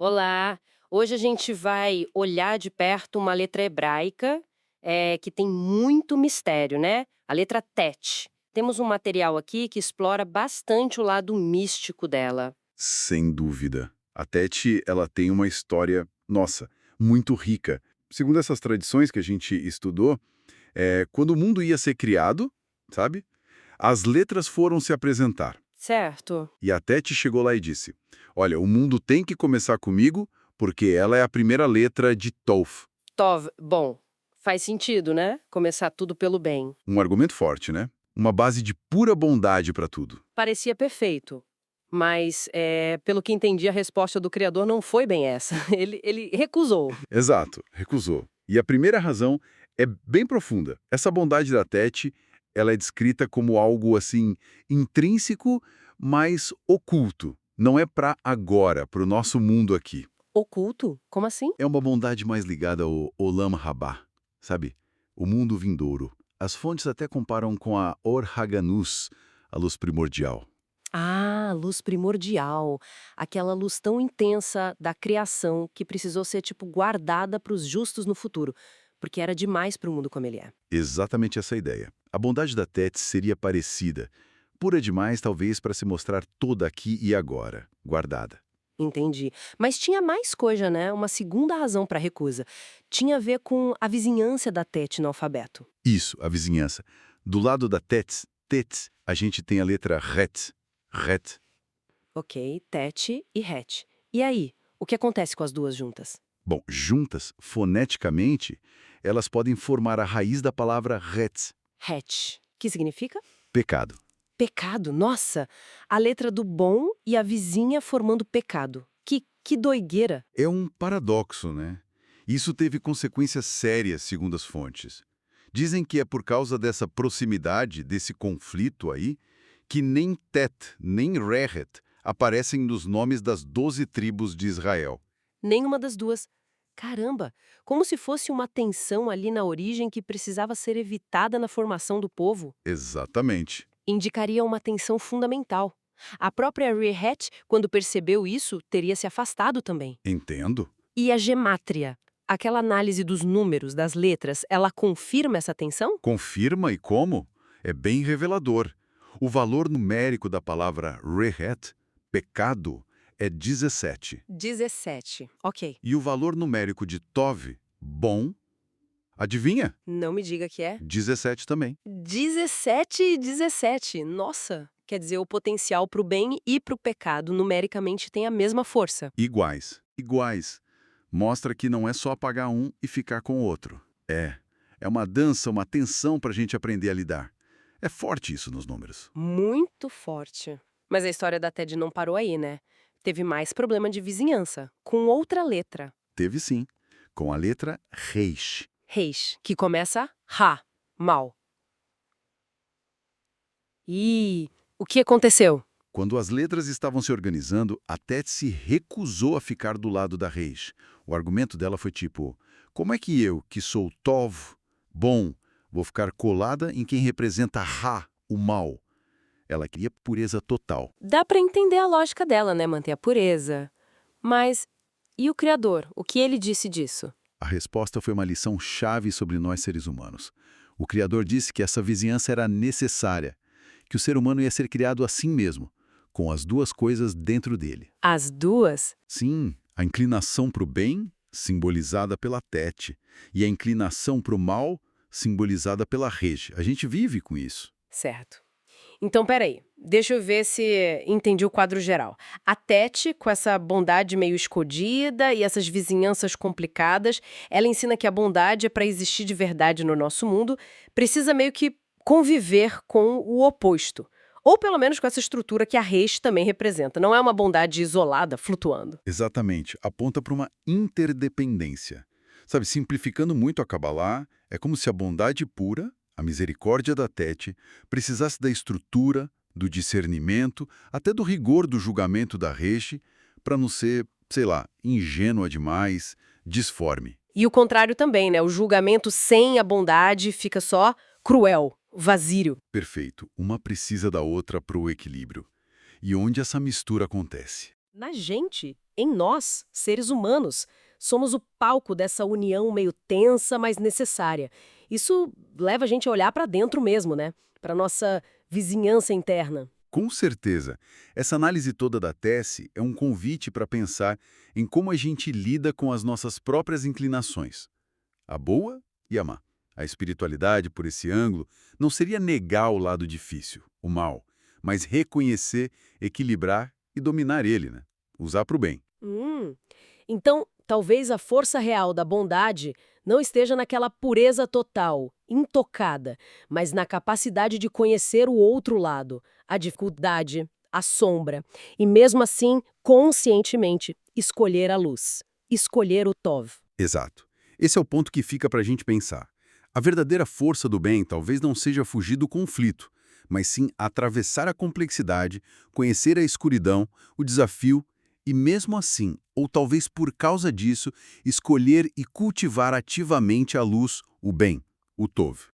Olá! Hoje a gente vai olhar de perto uma letra hebraica, que tem muito mistério, né? A letra Tet. Temos um material aqui que explora bastante o lado místico dela. Sem dúvida. A Tete, ela tem uma história, nossa, muito rica. Segundo essas tradições que a gente estudou, quando o mundo ia ser criado, sabe? As letras foram se apresentar. Certo? E a Tete chegou lá e disse: Olha, o mundo tem que começar comigo porque ela é a primeira letra de Tov. Tov, bom, faz sentido, né? Começar tudo pelo bem. Um argumento forte, né? Uma base de pura bondade para tudo. Parecia perfeito. Mas, pelo que entendi, a resposta do criador não foi bem essa. Ele recusou. Exato, recusou. E a primeira razão é bem profunda. Essa bondade da Tete, ela é descrita como algo assim intrínseco, mas oculto. Não é para agora, para o nosso mundo aqui. Oculto? Como assim? É uma bondade mais ligada ao Olam Rabá, sabe? O mundo vindouro. As fontes até comparam com a Or Haganus, a luz primordial. Ah, luz primordial. Aquela luz tão intensa da criação que precisou ser, tipo, guardada para os justos no futuro, porque era demais para o mundo como ele é. Exatamente essa ideia. A bondade da Tete seria parecida, pura demais talvez para se mostrar toda aqui e agora, guardada. Entendi. Mas tinha mais coisa, né? Uma segunda razão para a recusa. Tinha a ver com a vizinhança da Tete no alfabeto. Isso, a vizinhança. Do lado da Tets, a gente tem a letra Ret. Ret. Ok, Tete e Het. E aí, o que acontece com as duas juntas? Bom, juntas, foneticamente, elas podem formar a raiz da palavra Ret, Het. Que significa? pecado. Pecado, nossa! A letra do bom e a vizinha formando pecado. Que doideira! É um paradoxo, né? Isso teve consequências sérias, segundo as fontes. Dizem que é por causa dessa proximidade, desse conflito aí, que nem Tet, nem Rehet aparecem nos nomes das 12 tribos de Israel. Nenhuma das duas. Caramba! Como se fosse uma tensão ali na origem que precisava ser evitada na formação do povo. Exatamente. Indicaria uma tensão fundamental. A própria Rehet, quando percebeu isso, teria se afastado também. Entendo. E a gemátria? Aquela análise dos números, das letras, ela confirma essa tensão? Confirma e como? É bem revelador. O valor numérico da palavra Rehet, pecado, é 17. 17. Ok. E o valor numérico de Tov, bom, adivinha? Não me diga que é. 17 também. 17 e 17. Nossa! Quer dizer, o potencial para o bem e para o pecado numericamente tem a mesma força. Iguais. Iguais. Mostra que não é só apagar um e ficar com o outro. É uma dança, uma tensão para a gente aprender a lidar. É forte isso nos números. Muito forte. Mas a história da Ted não parou aí, né? Teve mais problema de vizinhança, com outra letra, Teve sim, com a letra Reish. Reis, que começa Ra, mal. E o que aconteceu? Quando as letras estavam se organizando, a Tet se recusou a ficar do lado da Reish. O argumento dela foi tipo, como é que eu, que sou Tov, bom, vou ficar colada em quem representa Ra, o mal? Ela queria pureza total. Dá pra entender a lógica dela, né? Manter a pureza. Mas e o Criador? O que ele disse disso? A resposta foi uma lição chave sobre nós seres humanos. O Criador disse que essa vizinhança era necessária, que o ser humano ia ser criado assim mesmo, com as duas coisas dentro dele. As duas? Sim, a inclinação para o bem, simbolizada pela Tete, e a inclinação para o mal, simbolizada pela Rege. A gente vive com isso. Certo. Então, peraí, deixa eu ver se entendi o quadro geral. A Tete, com essa bondade meio escondida e essas vizinhanças complicadas, ela ensina que a bondade é para existir de verdade no nosso mundo, precisa meio que conviver com o oposto. Ou pelo menos com essa estrutura que a Reis também representa. Não é uma bondade isolada, flutuando. Exatamente, aponta para uma interdependência. Sabe, simplificando muito a Kabbalah, é como se a bondade pura, a misericórdia da Tete, precisasse da estrutura, do discernimento, até do rigor do julgamento da Reche, para não ser, sei lá, ingênua demais, disforme. E o contrário também, né? O julgamento sem a bondade fica só cruel, vazio. Perfeito, uma precisa da outra para o equilíbrio. E onde essa mistura acontece? Na gente, em nós, seres humanos. Somos o palco dessa união meio tensa, mas necessária. Isso leva a gente a olhar para dentro mesmo, né? Para nossa vizinhança interna. Com certeza, essa análise toda da Tessie é um convite para pensar em como a gente lida com as nossas próprias inclinações, a boa e a má. A espiritualidade, por esse ângulo, não seria negar o lado difícil, o mal, mas reconhecer, equilibrar e dominar ele, né? Usar para o bem. Então, talvez a força real da bondade não esteja naquela pureza total, intocada, mas na capacidade de conhecer o outro lado, a dificuldade, a sombra, e mesmo assim, conscientemente, escolher a luz, escolher o Tov. Exato. Esse é o ponto que fica para a gente pensar. A verdadeira força do bem talvez não seja fugir do conflito, mas sim atravessar a complexidade, conhecer a escuridão, o desafio e, mesmo assim, ou talvez por causa disso, escolher e cultivar ativamente a luz, o bem, o Tov.